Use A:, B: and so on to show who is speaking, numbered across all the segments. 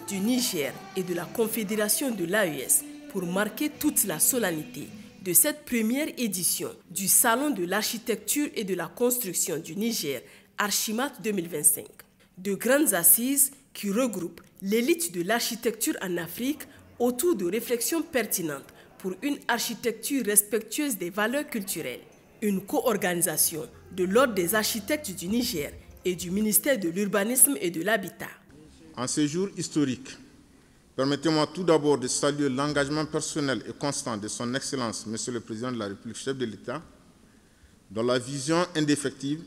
A: du Niger et de la Confédération de l'AES pour marquer toute la solennité de cette première édition du Salon de l'architecture et de la construction du Niger, Archimat 2025. De grandes assises qui regroupent l'élite de l'architecture en Afrique autour de réflexions pertinentes pour une architecture respectueuse des valeurs culturelles. Une co-organisation de l'Ordre des architectes du Niger et du ministère de l'Urbanisme et de l'Habitat.
B: En ce jour historique, permettez-moi tout d'abord de saluer l'engagement personnel et constant de son Excellence, Monsieur le Président de la République, chef de l'État, dont la vision indéfectible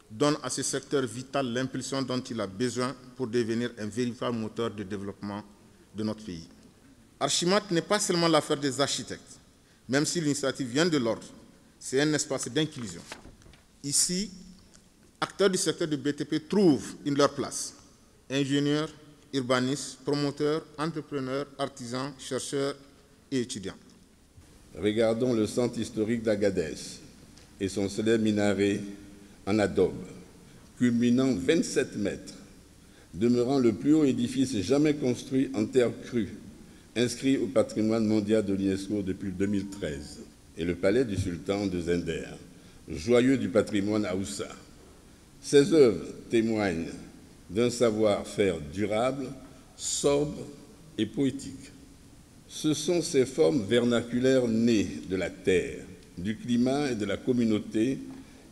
B: donne à ce secteur vital l'impulsion dont il a besoin pour devenir un véritable moteur de développement de notre pays. Archimat n'est pas seulement l'affaire des architectes, même si l'initiative vient de l'ordre, c'est un espace d'inclusion. Ici, acteurs du secteur du BTP trouvent leur place. Ingénieurs, urbanistes, promoteurs, entrepreneurs, artisans, chercheurs et étudiants.
C: Regardons le centre historique d'Agadez et son célèbre minaret en adobe, culminant 27 mètres, demeurant le plus haut édifice jamais construit en terre crue, inscrit au patrimoine mondial de l'UNESCO depuis 2013, et le palais du sultan de Zender, joyeux du patrimoine Haoussa. Ces œuvres témoignent d'un savoir-faire durable, sobre et poétique. Ce sont ces formes vernaculaires nées de la terre, du climat et de la communauté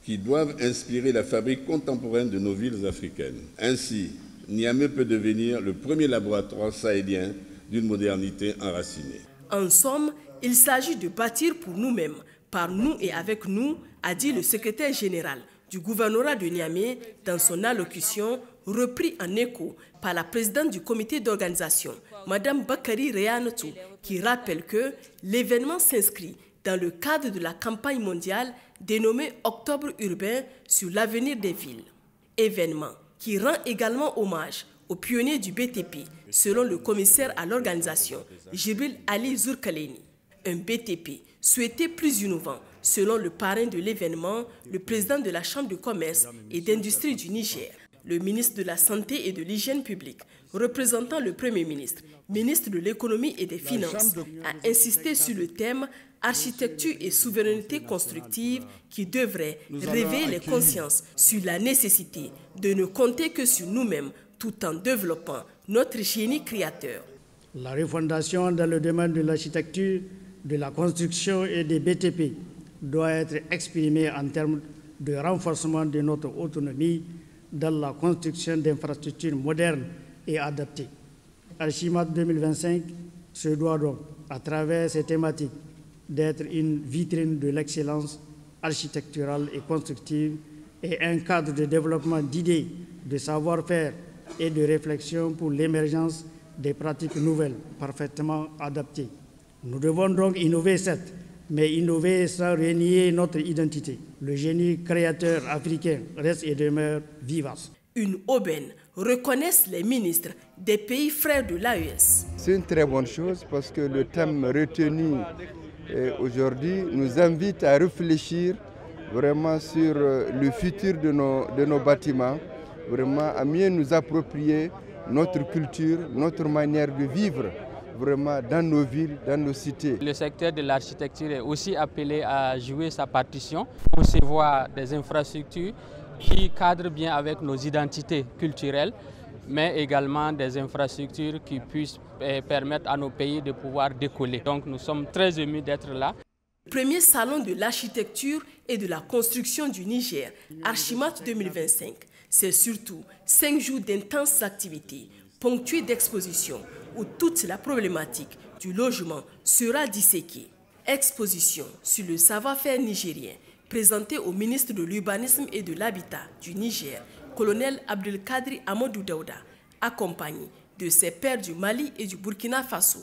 C: qui doivent inspirer la fabrique contemporaine de nos villes africaines. Ainsi, Niamey peut devenir le premier laboratoire sahélien d'une modernité enracinée.
A: En somme, il s'agit de bâtir pour nous-mêmes, par nous et avec nous, a dit le secrétaire général du gouvernorat de Niamey dans son allocution, repris en écho par la présidente du comité d'organisation, Mme Bakari Reyanatou, qui rappelle que l'événement s'inscrit dans le cadre de la campagne mondiale dénommée Octobre urbain sur l'avenir des villes. Événement qui rend également hommage aux pionniers du BTP, selon le commissaire à l'organisation, Jibril Ali Zourkaleni. Un BTP souhaité plus innovant, selon le parrain de l'événement, le président de la Chambre de commerce et d'industrie du Niger. Le ministre de la Santé et de l'Hygiène publique, représentant le Premier ministre, ministre de l'Économie et des Finances, a insisté sur le thème architecture et souveraineté constructive qui devrait réveiller les consciences sur la nécessité de ne compter que sur nous-mêmes tout en développant notre génie créateur.
D: La refondation dans le domaine de l'architecture, de la construction et des BTP doit être exprimée en termes de renforcement de notre autonomie dans la construction d'infrastructures modernes et adaptées. Archimat 2025 se doit donc, à travers ces thématiques, d'être une vitrine de l'excellence architecturale et constructive et un cadre de développement d'idées, de savoir-faire et de réflexion pour l'émergence des pratiques nouvelles parfaitement adaptées. Nous devons donc innover, certes, mais innover sans renier notre identité. Le génie créateur africain reste et demeure vivace.
A: Une aubaine, reconnaissent les ministres des pays frères de l'AES.
E: C'est une très bonne chose parce que le thème retenu aujourd'hui nous invite à réfléchir vraiment sur le futur de nos bâtiments, vraiment à mieux nous approprier notre culture, notre manière de vivre vraiment dans nos villes, dans nos cités.
F: Le secteur de l'architecture est aussi appelé à jouer sa partition, concevoir des infrastructures qui cadrent bien avec nos identités culturelles, mais également des infrastructures qui puissent permettre à nos pays de pouvoir décoller. Donc nous sommes très émus d'être là.
A: Le premier salon de l'architecture et de la construction du Niger, Archimat 2025, c'est surtout 5 jours d'intenses activités, ponctuées d'expositions, où toute la problématique du logement sera disséquée. Exposition sur le savoir-faire nigérien, présentée au ministre de l'Urbanisme et de l'Habitat du Niger, colonel Abdelkadri Amadou Daouda, accompagné de ses pairs du Mali et du Burkina Faso.